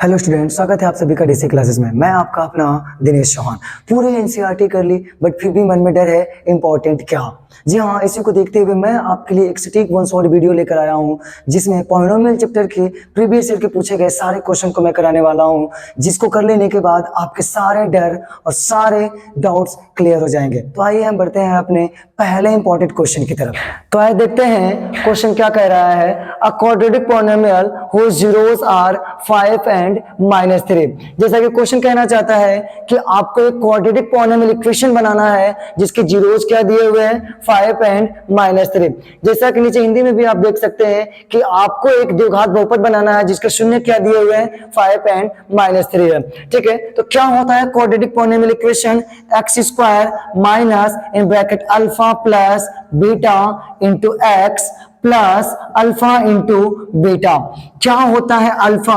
Hello student, स्वागत है आप सभी का डीसी क्लासेस में। मैं आपका अपना दिनेश चौहान। पूरे एनसीईआरटी कर ली बट फिर भी मन में डर है इंपॉर्टेंट क्या। जी हाँ, इसी को देखते हुए मैं आपके लिए एक सटीक वन शॉट वीडियो लेकर आया हूँ जिसमें पॉलिनोमियल चैप्टर के प्रीवियस ईयर के पूछे गए सारे क्वेश्चन को मैं कराने वाला हूँ, जिसको कर लेने के बाद आपके सारे डर और सारे डाउट्स क्लियर हो जाएंगे। तो आइए हम बढ़ते हैं अपने पहले इंपॉर्टेंट क्वेश्चन की तरफ। तो आइए देखते हैं क्वेश्चन क्या कह रहा है। A quadratic polynomial whose zeros are 5 and -3। जैसा कि क्वेश्चन कहना चाहता है कि आपको एक क्वाड्रेटिक पॉलिनोमियल इक्वेशन बनाना है जिसके जीरोस क्या दिए हुए हैं 5 एंड -3। जैसा कि नीचे हिंदी में भी आप देख सकते हैं कि आपको एक द्विघात बहुपद बनाना है जिसके शून्य क्या दिए हुए हैं 5 एंड -3 है। ठीक है, तो क्या होता है quadratic polynomial equation? x square minus in bracket alpha plus beta into x plus alpha into beta. क्या होता है अल्फा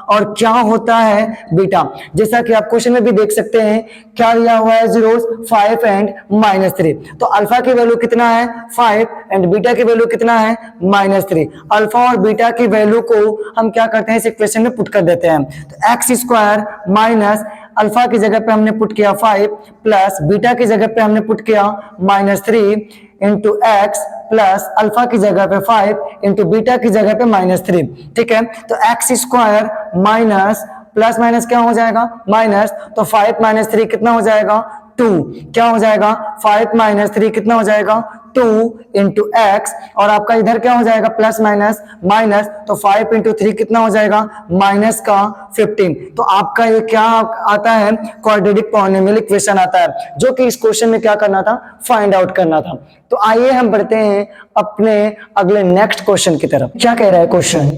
और क्या होता है बीटा? जैसा कि आप क्वेश्चन में भी देख सकते हैं क्या दिया हुआ है जीरोस 5 एंड -3। तो अल्फा की वैल्यू कितना है 5 एंड बीटा की वैल्यू कितना है -3। अल्फा और बीटा की वैल्यू को हम क्या करते हैं इस इक्वेशन में पुट कर देते हैं। तो एक्स स्क्वायर माइनस अल्फा की जगह पे हमने पुट किया 5 प्लस बीटा की जगह पे हमने पुट किया -3 इंटू एक्स प्लस अल्फा की जगह पे 5 इंटू बीटा की जगह पे -3। ठीक है, तो x square minus plus minus क्या हो जाएगा माइनस, तो 5 - 3 कितना हो जाएगा 2। क्या हो जाएगा 5 - 3 कितना हो जाएगा 2 इंटू एक्स, और आपका इधर क्या हो जाएगा प्लस माइनस माइनस, तो 5 इंटू 3 कितना हो जाएगा माइनस का 15। तो आपका ये क्या आता है क्वाड्रेटिक पॉलिनोमियल इक्वेशन आता है जो कि इस क्वेश्चन में क्या करना था फाइंड आउट करना था। तो आइए हम बढ़ते हैं अपने अगले नेक्स्ट क्वेश्चन की तरफ। क्या कह रहा है क्वेश्चन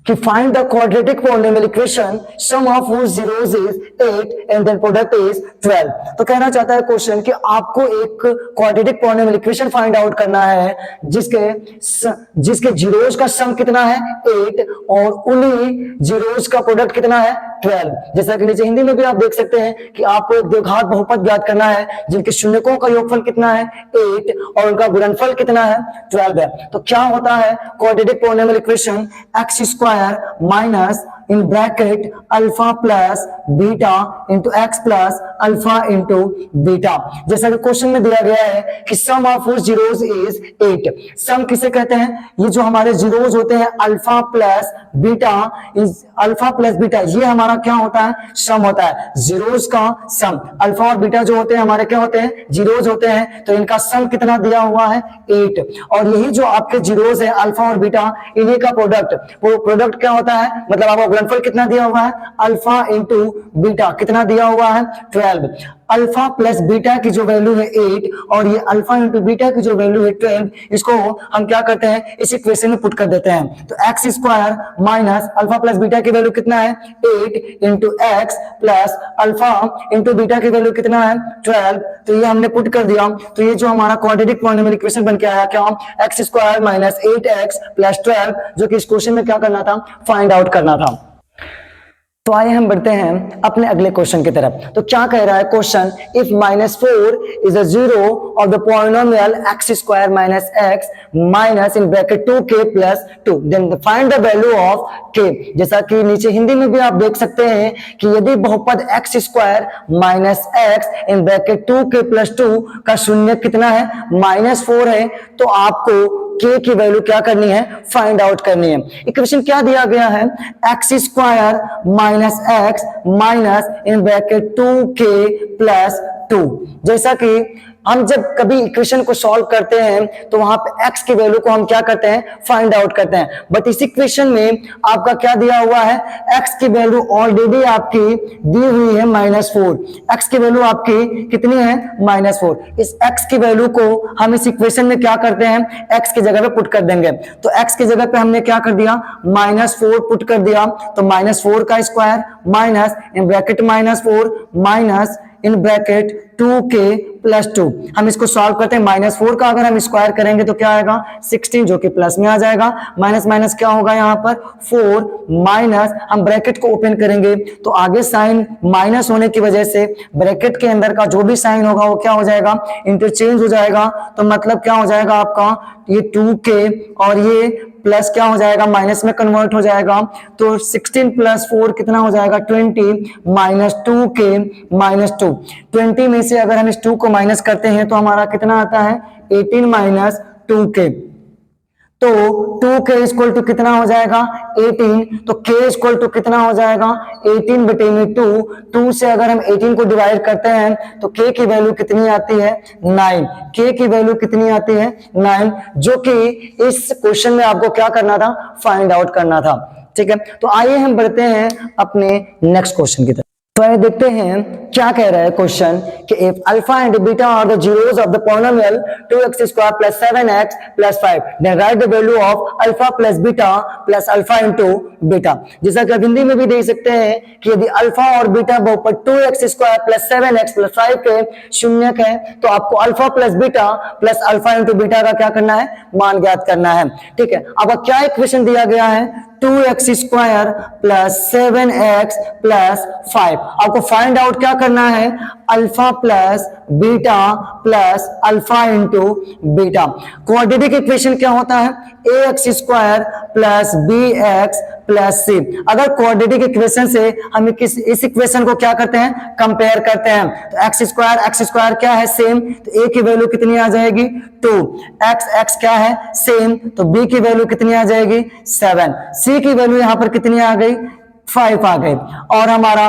कि find the quadratic polynomial equation sum of whose zeros is 8 and then product is 12। तो कहना चाहता है क्वेश्चन कि आपको एक quadratic polynomial equation find out करना है जिसके जीरोस का सम कितना है 8 और उन्हीं जीरोस का प्रोडक्ट कितना है 12। जैसा कि नीचे हिंदी में भी आप देख सकते हैं कि आपको एक द्विघात बहुपद ज्ञात करना है जिनके शून्यकों का योगफल कितना है 8 और उनका गुणनफल कितना है 12 है। तो क्या होता है quadratic polynomial equation? X square minus in bracket alpha plus beta into x plus alpha into beta. जैसा कि क्वेश्चन में दिया गया है कि सम ऑफ हुज जीरोस इज 8। सम किसे कहते हैं? ये जो हमारे जीरोस होते हैं alpha plus beta, alpha plus beta ये हमारा क्या होता है सम होता है, जीरोस का सम। अल्फा और बीटा जो होते हैं हमारे क्या होते हैं जीरोस होते हैं, तो इनका सम कितना दिया हुआ है 8। और यही जो आपके जीरोस है अल्फा और बीटा इन्हीं का प्रोडक्ट, वो प्रोडक्ट क्या होता है मतलब आपको गुणनफल कितना दिया हुआ है अल्फा इंटू बीटा कितना दिया हुआ है 12। अल्फा प्लस बीटा की जो वैल्यू है 8 और ये अल्फा इंटू बीटा की जो वैल्यू है 12, इसको हम क्या करते हैं इस इक्वेशन में पुट कर देते हैं। तो x square minus alpha plus beta की वैल्यू कितना है 8 into x plus alpha into beta की वैल्यू कितना है 12। तो ये हमने पुट कर दिया, तो ये जो हमारा क्वाड्रेटिक पॉलिनोमियल इक्वेशन बन के आया क्या x square minus 8x plus 12, जो कि इस क्वेश्चन में क्या करना था फाइंड आउट करना था। तो आइए हम बढ़ते हैं अपने अगले क्वेश्चन की तरफ। तो क्या कह रहा है question? If -4 is a zero of the polynomial X square minus X minus in bracket 2k plus 2 then find the value of k। जैसा कि नीचे हिंदी में भी आप देख सकते हैं कि यदि बहुपद एक्स स्क्वायर माइनस एक्स इन ब्रैकेट 2k प्लस 2 का शून्य कितना है -4 है, तो आपको k की वैल्यू क्या करनी है फाइंड आउट करनी है। इक्वेशन क्या दिया गया है x square minus X minus in bracket 2k plus 2। जैसा कि हम जब कभी इक्वेशन को सॉल्व करते हैं तो वहां पे x की वैल्यू को हम क्या करते हैं फाइंड आउट करते हैं, बट इस इक्वेशन में आपका क्या दिया हुआ है x की वैल्यू ऑलरेडी आपकी दी हुई है -4। x की वैल्यू आपकी कितनी है -4। इस x की वैल्यू को हम इस इक्वेशन में क्या करते हैं x की जगह पे पुट कर देंगे। तो x की जगह पे हमने क्या कर दिया -4 पुट कर दिया, तो -4 का square minus in bracket -4 minus in bracket 2k +2। हम इसको सॉल्व करते हैं, -4 का अगर हम स्क्वायर करेंगे तो क्या आएगा 16, जो कि प्लस में आ जाएगा। माइनस माइनस क्या होगा यहाँ पर 4 माइनस, हम ब्रैकेट को ओपन करेंगे तो आगे साइन माइनस होने की वजह से ब्रैकेट के अंदर का जो भी साइन होगा वो क्या हो जाएगा, इंटरचेंज हो जाएगा। तो मतलब क्या हो जाएगा आपका, ये 2k और ये प्लस क्या हो जाएगा, माइनस में कन्वर्ट हो जाएगा। तो 16 + 4 कितना हो जाएगा 20 माइनस 2k माइनस 2। 20 में से अगर हम इस 2 को माइनस करते हैं तो हमारा कितना आता है 18 माइनस 2k। तो 2k इक्वल टू कितना हो जाएगा 18। तो k इक्वल टू कितना हो जाएगा 18 बटे में 2 से अगर हम 18 को डिवाइड करते हैं तो k की वैल्यू कितनी आती है 9। k की वैल्यू कितनी आती है 9, जो कि इस क्वेश्चन में आपको क्या करना था, फाइंड आउट करना था। ठीक है, तो आइए हम बढ़ते हैं अपने नेक्स्ट क्वेश्चन की तरफ। तो आइए देखते हैं क्या कह रहा है क्वेश्चन कि if alpha and beta are the zeros of the polynomial 2x square plus 7x plus 5, then write the value of alpha plus beta plus alpha into beta. जैसा कि आप हिंदी में भी देख सकते हैं कि यदि अल्फा और बीटा बहुपद 2x square plus 7x plus 5 के शून्यक है तो आपको alpha plus beta plus alpha into beta का क्या करना है, मान ज्ञात करना है। ठीक है, अब क्या इक्वेशन दिया गया है 2x square plus 7x plus 5। आपको फाइंड आउट क्या करना है, alpha plus beta plus alpha into beta. Quadratic equation क्या होता है, ax square plus bx plus c। अगर क्वाड्रेटिक इक्वेशन से हम इस इक्वेशन को क्या करते हैं, कंपेयर करते हैं, तो x स्क्वायर क्या है सेम, तो a की वैल्यू कितनी आ जाएगी 2, x क्या है सेम, तो b की वैल्यू कितनी आ जाएगी 7, c की वैल्यू यहां पर कितनी आ गई 5 आ गई। और हमारा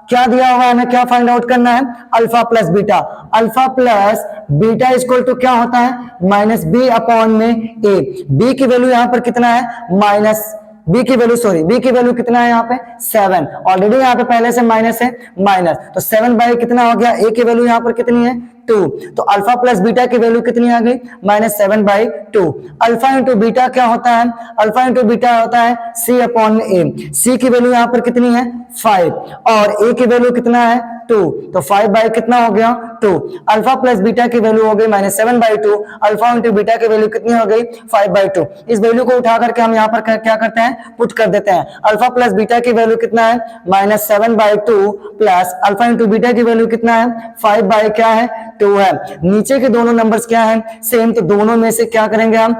क्या दिया हुआ है, हमें क्या फाइंड आउट करना है, alpha plus beta. Alpha plus beta equal to क्या होता है माइनस बी अपॉन में ए। बी की वैल्यू यहां पर कितना है माइनस, बी की वैल्यू कितना है यहाँ पे 7, ऑलरेडी यहाँ पे पहले से माइनस है, माइनस तो 7 बाई कितना हो गया, ए की वैल्यू यहाँ पर कितनी है 2, तो अल्फा प्लस बीटा की वैल्यू कितनी आ गई -7/2। अल्फा इंटू बीटा क्या होता है, अल्फा इंटू बीटा होता है c अपॉन ए। c की वैल्यू यहाँ पर कितनी है 5 और a की वैल्यू कितना है 2, तो 5 बाई कितना हो गया 2। अल्फा प्लस बीटा की वैल्यू हो गई -7/2, अल्फा इंटू बीटा की वैल्यू कितनी हो गई 5/2। इस वैल्यू को उठा करके हम यहाँ पर क्या करते हैं, पुट कर देते हैं। अल्फा प्लस बीटा की वैल्यू कितना है -7/2 प्लस अल्फा इंटू बीटा की वैल्यू कितना है 5 बाई क्या है 2 है। नीचे के दोनों नंबर्स क्या है सेम, तो दोनों में से क्या करेंगे हम,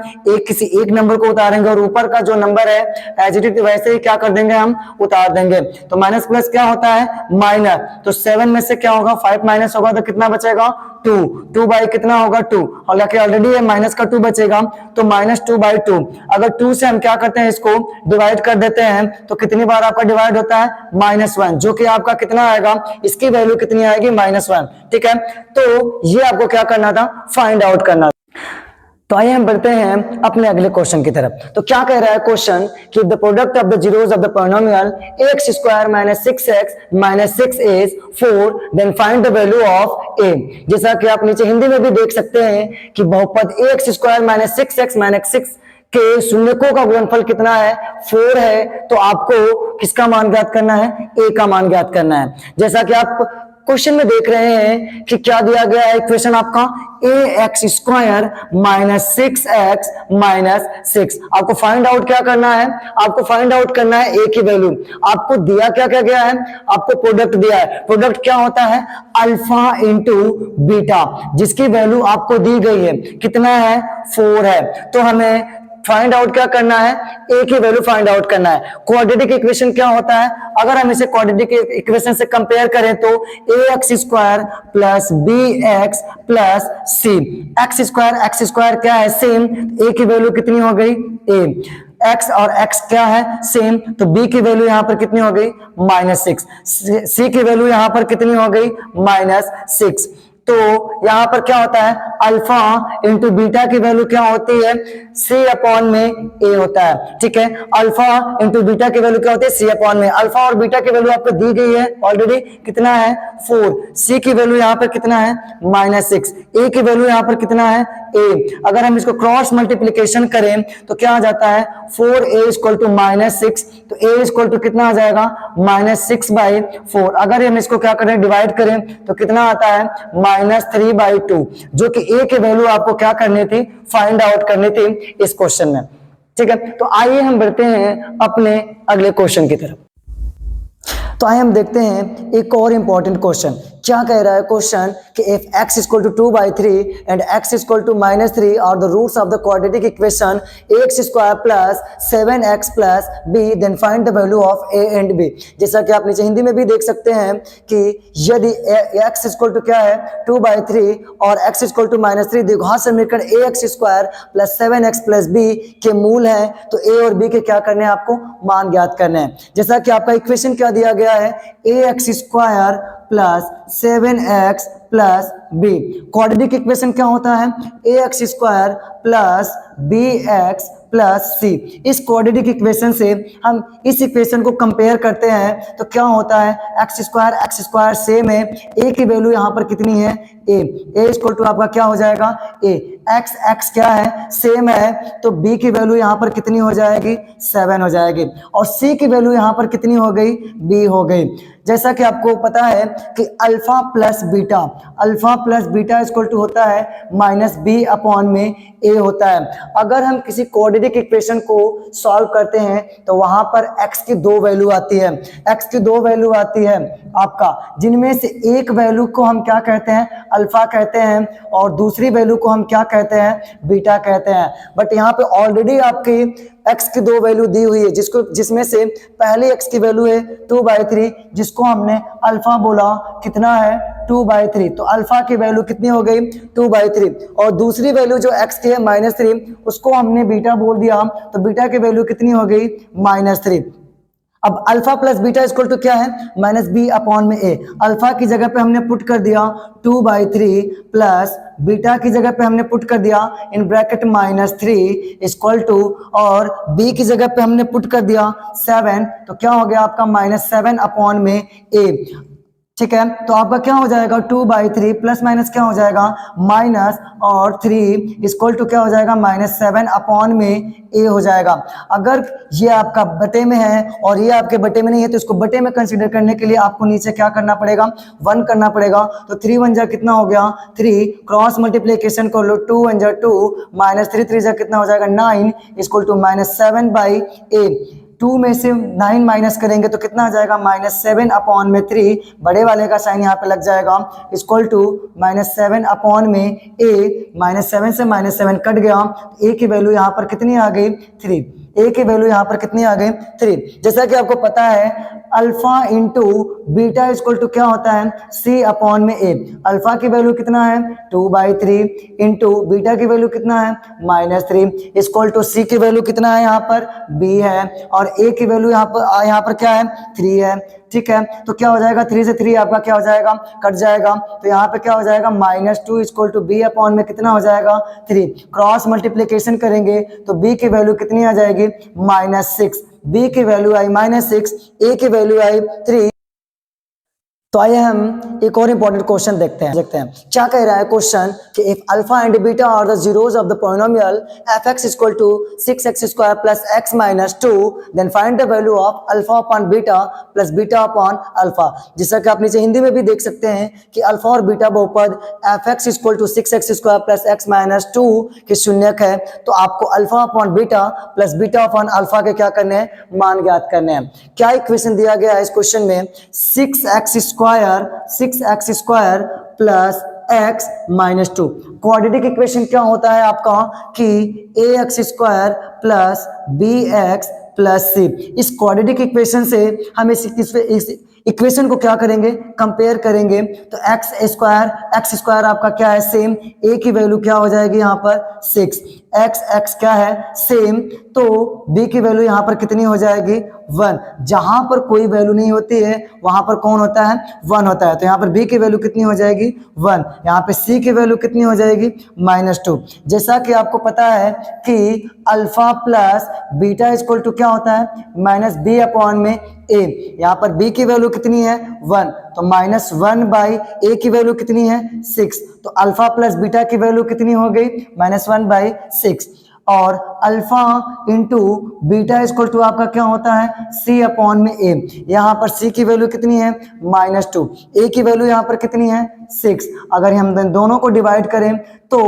किसी एक नंबर को उतारेंगे और ऊपर का जो नंबर है एज इट इज वैसे ही क्या कर देंगे हम उतार देंगे। तो माइनस प्लस क्या होता है माइनस, तो 7 में से क्या होगा 5 माइनस होगा तो कितना बचेगा 2 बाई कितना होगा 2, और ऑलरेडी है माइनस का 2 बचेगा तो -2/2। अगर 2 से हम क्या करते हैं इसको डिवाइड कर देते हैं तो कितनी बार आपका डिवाइड होता है -1, जो कि आपका कितना आएगा, इसकी वैल्यू कितनी आएगी -1। ठीक है, तो ये आपको क्या करना था, फाइंड आउट करना। तो आइए हम बढ़ते हैं अपने अगले क्वेश्चन की तरफ। तो क्या कह रहा है क्वेश्चन कि the product of the zeros of the polynomial x square -6x -6 is 4, then find the value of a। जैसा कि आप नीचे हिंदी में भी देख सकते हैं कि बहुपद ax स्क्वायर -6x -6 के शून्यकों का गुणनफल कितना है 4 है, तो आपको किसका मान ज्ञात करना है, a का मान ज्ञात करना है। जैसा कि आप क्वेश्चन में देख रहे हैं कि क्या दिया गया है इक्वेशन आपका ax स्क्वायर -6x -6। आपको फाइंड आउट क्या करना है, आपको फाइंड आउट करना है a की वैल्यू। आपको दिया क्या क्या गया है, आपको प्रोडक्ट दिया है। प्रोडक्ट क्या होता है, अल्फा इंटू बीटा, जिसकी वैल्यू आपको दी गई है कितना है 4 है। तो हमें फाइंड आउट क्या करना है, a की वैल्यू फाइंड आउट करना है। क्वाड्रेटिक इक्वेशन क्या होता है, अगर हम इसे क्वाड्रेटिक इक्वेशन से कंपेयर करें तो ax square plus bx plus c। x square क्या है सेम, a की वैल्यू कितनी हो गई a, x और x क्या है सेम, तो b की वैल्यू यहां पर कितनी हो गई -6, c की वैल्यू यहां पर कितनी हो गई -6। तो यहां पर क्या होता है, अल्फा इंटू बीटा की वैल्यू क्या होती है c अपॉन में a होता है। ठीक है, अल्फा इंटू बीटा की वैल्यू क्या होती है c अपॉन में। अल्फा और बीटा की वैल्यू आपको दी गई है ऑलरेडी कितना है 4, c की वैल्यू यहां पर कितना है -6, a की वैल्यू यहां पर कितना है ए। अगर हम इसको क्रॉस मल्टीप्लीकेशन करें तो क्या आ जाता है 4a इक्वल टू -6, तो a इक्वल टू कितना आ जाएगा -6/4। अगर हम इसको क्या करें डिवाइड करें तो कितना आता है -3/2, जो कि a की वैल्यू आपको क्या करनी थी, फाइंड आउट करनी थी इस क्वेश्चन में। ठीक है, तो आइए हम बढ़ते हैं अपने अगले क्वेश्चन की तरफ। तो आइए हम देखते हैं एक और इंपॉर्टेंट क्वेश्चन। क्या कह रहा है क्वेश्चन कि if x equal to 2/3 and x equal to -3 are the roots of the quadratic equation x² plus 7x plus b, then find the value of a and b। जैसा कि आप नीचे हिंदी में भी देख सकते हैं कि यदि x इक्वल टू क्या है 2/3 और x इक्वल टू -3 द्विघात समीकरण ax² plus 7x plus b के मूल है, तो a और b के क्या करने हैं, आपको मान ज्ञात करने हैं। जैसा कि आपका इक्वेशन क्या दिया गया है, ax² plus 7x plus b। Quadratic equation क्या होता है, ax² plus bx plus c। इस क्वाड्रेटिक इक्वेशन से हम इस इक्वेशन को कंपेयर करते हैं तो क्या होता है, x² सेम है, a की वैल्यू यहाँ पर कितनी है, a इक्वल टू आपका क्या हो जाएगा a, x क्या है, सेम है, तो b की वैल्यू यहाँ पर कितनी हो जाएगी 7 हो जाएगी, और c की वैल्यू यहाँ पर कितनी हो गई, b हो गई। जैसा कि आपको पता है कि alpha plus beta equal to होता है -b/में a होता है। अगर हम किसी क्वाड्रेटिक इक्वेशन को सॉल्व करते हैं तो वहां पर x की दो वैल्यू आती है, आपका, जिनमें से एक वैल्यू को हम क्या कहते हैं, अल्फा कहते हैं, और दूसरी वैल्यू को हम क्या कहते हैं, बीटा कहते हैं। बट यहाँ पे ऑलरेडी आपकी x की दो वैल्यू दी हुई है, जिसमें से पहले x की वैल्यू है 2/3, जिसको हमने अल्फा बोला, कितना है 2/3, तो अल्फा की वैल्यू कितनी हो गई 2/3, और दूसरी वैल्यू जो x की है -3, उसको हमने बीटा बोल दिया, तो बीटा की वैल्यू कितनी हो गई -3। अब alpha plus beta equal to क्या है, -b/a। अल्फा की जगह पे हमने पुट कर दिया 2/3 प्लस बीटा की जगह पे हमने पुट कर दिया इन ब्रैकेट -3 इक्वल टू, और b की जगह पे हमने पुट कर दिया 7, तो क्या हो गया आपका -7/a। ठीक है, तो आपका क्या हो जाएगा 2/3 प्लस माइनस क्या हो जाएगा माइनस, और 3 इक्वल टू क्या हो जाएगा -7/a हो जाएगा। अगर ये आपका बटे में है और ये आपके बटे में नहीं है तो इसको बटे में कंसीडर करने के लिए आपको नीचे क्या करना पड़ेगा, 1 करना पड़ेगा। तो 3 1 जा कितना हो गया 3, क्रॉस मल्टीप्लीकेशन कर लो, 2 1 जा 2, -3 3 जा कितना हो जाएगा 9 इक्वल टू -7/a। 2 में से 9 माइनस करेंगे तो कितना आ जाएगा -7/3, बड़े वाले का साइन यहाँ पे लग जाएगा, इक्वल टू -7/a, -7 से -7 कट गया, a की वैल्यू यहाँ पर कितनी आ गई 3, a की वैल्यू यहाँ पर कितनी आ गई 3। जैसा कि आपको पता है alpha into beta equal to क्या होता है c/a। अल्फा की वैल्यू कितना है 2/3 इंटू बीटा की वैल्यू कितना है -3 इक्वल टू c की वैल्यू कितना है यहाँ पर b है, और a की वैल्यू यहाँ पर क्या है 3 है। ठीक है, तो क्या हो जाएगा 3 से 3 आपका क्या हो जाएगा कट जाएगा, तो यहाँ पे क्या हो जाएगा -2 इक्वल टू b/में कितना हो जाएगा 3। क्रॉस मल्टीप्लीकेशन करेंगे तो b की वैल्यू कितनी आ जाएगी -6, b की वैल्यू आई -6, a की वैल्यू आई 3। तो आइए हम एक और इंपॉर्टेंट क्वेश्चन देखते हैं। क्या कह रहा है क्वेश्चन कि if alpha and beta are the zeros of the polynomial fx equal to 6x² plus x minus 2, then find the value of alpha upon beta plus beta upon alpha. जैसा कि आप नीचे हिंदी में भी देख सकते हैं कि अल्फा और बीटा बहुपद fx equal to 6x² plus x minus 2 के शून्यक है, तो आपको alpha upon beta plus beta upon alpha के क्या करने हैं, मान ज्ञात करने हैं। क्या इक्वेशन दिया गया है इस क्वेश्चन में, 6x² plus x minus 2। Quadratic equation क्या होता है आपका कि ax² plus bx plus c। इस क्वाड्रेटिक इक्वेशन से हम इस इक्वेशन को क्या करेंगे, कंपेयर करेंगे, तो x² आपका क्या है सेम, a की वैल्यू क्या हो जाएगी यहाँ पर 6, x क्या है सेम, तो b की वैल्यू यहाँ पर कितनी हो जाएगी 1। जहां पर कोई वैल्यू नहीं होती है वहां पर कौन होता है 1 होता है, तो यहाँ पर b की वैल्यू कितनी हो जाएगी 1, यहाँ पे c की वैल्यू कितनी हो जाएगी -2। जैसा कि आपको पता है कि alpha plus beta equal to क्या क्या होता है माइनस बी अपॉन में ए। यहाँ पर बी की वैल्यू कितनी है 1, तो माइनस 1 बाई ए की वैल्यू कितनी है 6, तो अल्फा प्लस बीटा की वैल्यू कितनी हो गई -1/6। और alpha into beta equal to आपका क्या होता है सी अपॉन में ए। यहाँ पर सी की वैल्यू कितनी है -2, ए की वैल्यू यहाँ पर कितनी है 6। अगर हम दोनों को डिवाइड करें तो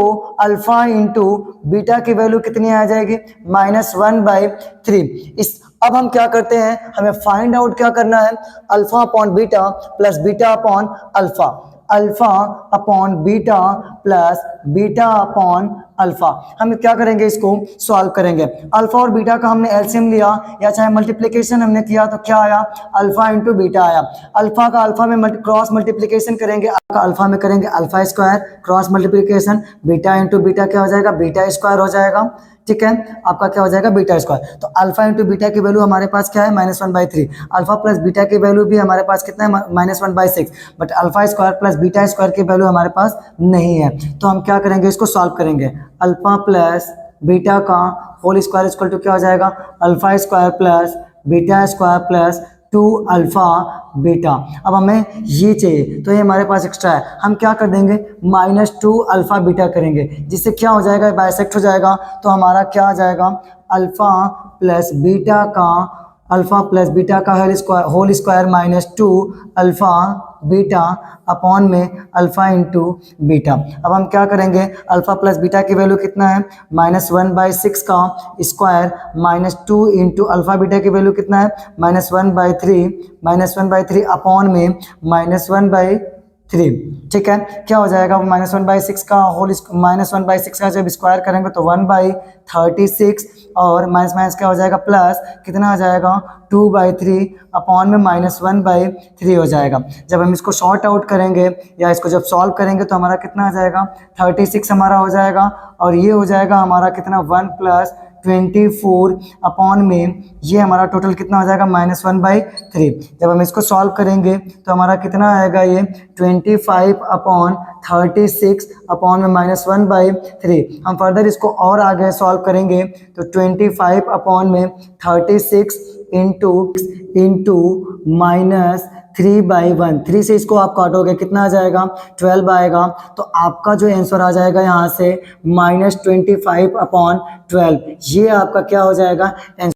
अल्फा इंटू बीटा की वैल्यू कितनी आ जाएगी -1/3। इस अब हम क्या करते हैं, हमें फाइंड आउट क्या करना है, alpha upon beta plus beta upon alpha, alpha upon beta plus beta upon alpha. हम क्या करेंगे, इसको सॉल्व करेंगे। अल्फा और बीटा का हमने एलसीएम लिया या चाहे मल्टीप्लिकेशन हमने किया तो क्या आया, अल्फा इंटू बीटा आया। अल्फा का अल्फा में क्रॉस मल्टीप्लिकेशन करेंगे, अल्फा में करेंगे alpha square cross multiplication, beta into beta क्या हो जाएगा बीटा स्क्वायर हो जाएगा। ठीक है, आपका क्या हो जाएगा बीटा स्क्वायर। तो अल्फा इंटू बीटा की वैल्यू हमारे पास क्या है -1/3, अल्फा प्लस बीटा की वैल्यू भी हमारे पास कितना है -1/6, but alpha square plus beta square की वैल्यू हमारे पास नहीं है। तो हम क्या करेंगे, इसको सॉल्व करेंगे। अल्फा प्लस बीटा का होल स्क्वायर इक्वल टू क्या हो जाएगा alpha square plus beta square plus 2 alpha beta. अब हमें ये चाहिए तो ये हमारे पास एक्स्ट्रा है, हम क्या कर देंगे -2 अल्फा बीटा करेंगे, जिससे क्या हो जाएगा बाइसेक्ट हो जाएगा। तो हमारा क्या आ जाएगा अल्फा प्लस बीटा का whole square -2 alpha beta upon में अल्फा इंटू बीटा। अब हम क्या करेंगे, अल्फा प्लस बीटा की वैल्यू कितना है -1/6 का स्क्वायर -2 इंटू अल्फा बीटा की वैल्यू कितना है -1/3 अपॉन में -1/3। ठीक है, क्या हो जाएगा -1/6 का -1/6 का जब स्क्वायर करेंगे तो 1/36 और माइनस क्या हो जाएगा प्लस कितना आ जाएगा 2/3 अपॉन में -1/3 हो जाएगा। जब हम इसको शॉर्ट आउट करेंगे या इसको जब सॉल्व करेंगे तो हमारा कितना आ जाएगा 36 हमारा हो जाएगा, और ये हो जाएगा हमारा कितना 1 + 24 अपॉन में ये हमारा टोटल कितना हो जाएगा -1/3। जब हम इसको सॉल्व करेंगे तो हमारा कितना आएगा ये 25/36 अपॉन में -1/3। हम फर्दर इसको और आगे सॉल्व करेंगे तो 25 अपॉन में 36 इंटू -3/1, 3 से इसको आप काटोगे कितना आ जाएगा 12 आएगा। तो आपका जो आंसर आ जाएगा यहाँ से -25/12, ये आपका क्या हो जाएगा आंसर।